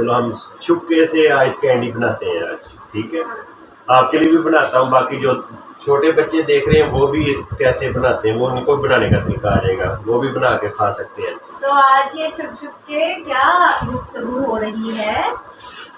चलो हम चुपके से आइस कैंडी बनाते हैं आज, ठीक है। आपके लिए भी बनाता हूँ, बाकी जो छोटे बच्चे देख रहे हैं वो भी इस कैसे बनाते हैं, वो उनको बनाने का तरीका आ जाएगा, वो भी बना के खा सकते हैं। तो आज ये छुप छुप के क्या गुफ्तगू हो रही है।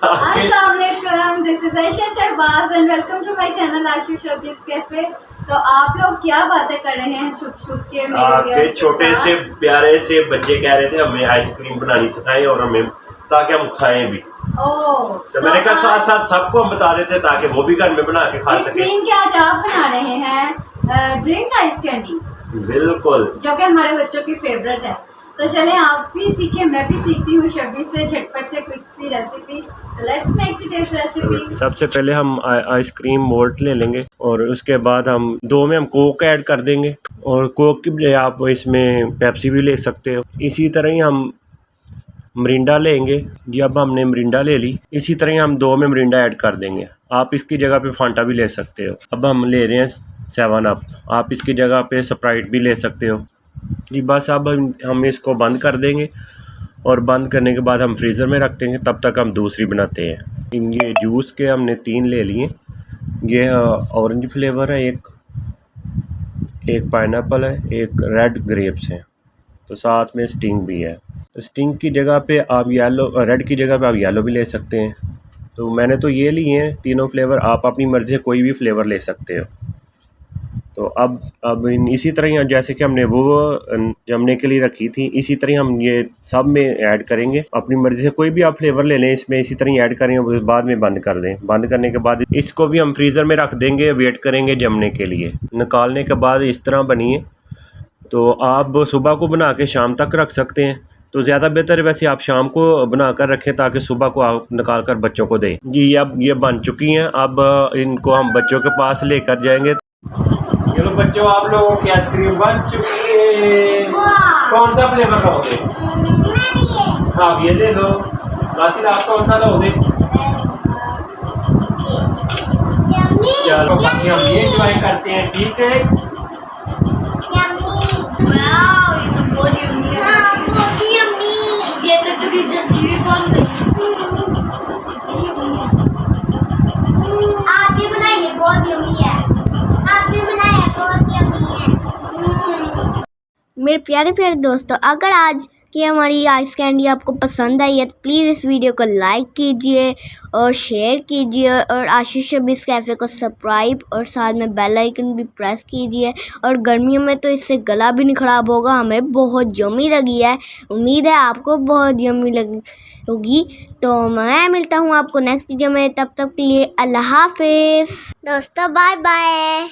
अस्सलाम वालेकुम, this is Ayesha Shahbaz and welcome to my channel Ashu showbiz cafe. तो आप लोग क्या बातें कर रहे हैं छुप छुप के? आपके छोटे से प्यारे से बच्चे कह रहे थे हमें आइसक्रीम बनानी सिखाएं और हमें, ताकि हम खाएं भी। तो मैंने कहा साथ साथ सबको हम बता देते ताकि वो भी घर में बना के खा सके। क्या आज आप बना रहे हैं ड्रिंक आइस कैंडी? बिल्कुल, जो कि हमारे बच्चों की फेवरेट है। तो चले आप भी सीखें, मैं भी सीखती हूँ शबी से झटपट से क्विक सी recipe. Let's make the taste recipe. सबसे पहले हम आइसक्रीम मोल्ड ले लेंगे और उसके बाद हम दो में हम कोक ऐड कर देंगे, और कोक के लिए आप इसमें पेप्सी भी ले सकते हो। इसी तरह ही हम मिरिंडा लेंगे जी, अब हमने मिरिंडा ले ली, इसी तरह ही हम दो में मिरिंडा ऐड कर देंगे। आप इसकी जगह पे फांटा भी ले सकते हो। अब हम ले रहे हैं 7 अप, आप इसकी जगह पे स्प्राइट भी ले सकते हो जी। बस अब हम इसको बंद कर देंगे और बंद करने के बाद हम फ्रीज़र में रख देंगे, तब तक हम दूसरी बनाते हैं। ये जूस के हमने 3 ले लिए। ये ऑरेंज फ्लेवर है, एक पाइनएप्पल है, एक रेड ग्रेप्स है, तो साथ में स्टिंग भी है। तो स्टिंग की जगह पे आप रेड की जगह पे आप येलो भी ले सकते हैं। तो मैंने तो ये लिए हैं तीनों फ्लेवर, आप अपनी मर्ज़ी से कोई भी फ्लेवर ले सकते हो। तो अब इसी तरह जैसे कि हमने वो जमने के लिए रखी थी, इसी तरह हम ये सब में ऐड करेंगे। अपनी मर्ज़ी से कोई भी आप फ्लेवर ले लें, इसमें इसी तरह ऐड करेंगे, बाद में बंद कर दें। बंद करने के बाद इसको भी हम फ्रीज़र में रख देंगे, वेट करेंगे जमने के लिए। निकालने के बाद इस तरह बनी है। तो आप सुबह को बना के शाम तक रख सकते हैं, तो ज़्यादा बेहतर है वैसे आप शाम को बना कर रखें, ताकि सुबह को आप निकाल कर बच्चों को दें जी। अब ये बन चुकी हैं, अब इनको हम बच्चों के पास लेकर जाएंगे। चलो बच्चों, आप लोगों की आइसक्रीम बन चुकी है। कौन सा फ्लेवर लोगे? आप ये ले लो। नासिर, आप कौन सा लोगे? चलो बाकी हम ये एंजॉय करते हैं, ठीक है। ये तो पूरी जल्दी भी बन गई। आप भी बनाइए, बहुत यम्मी है। आप भी बनाइए, बहुत यम्मी है। मेरे प्यारे प्यारे दोस्तों, अगर आज की हमारी आइस कैंडी आपको पसंद आई है तो प्लीज़ इस वीडियो को लाइक कीजिए और शेयर कीजिए, और आशीष शोबिस कैफ़े को सब्सक्राइब और साथ में बेल आइकन भी प्रेस कीजिए। और गर्मियों में तो इससे गला भी नहीं ख़राब होगा। हमें बहुत यम्मी लगी है, उम्मीद है आपको बहुत यम्मी लगी होगी। तो मैं मिलता हूँ आपको नेक्स्ट वीडियो में, तब तक के लिए अल्लाह हाफिज़ दोस्तों, बाय बाय।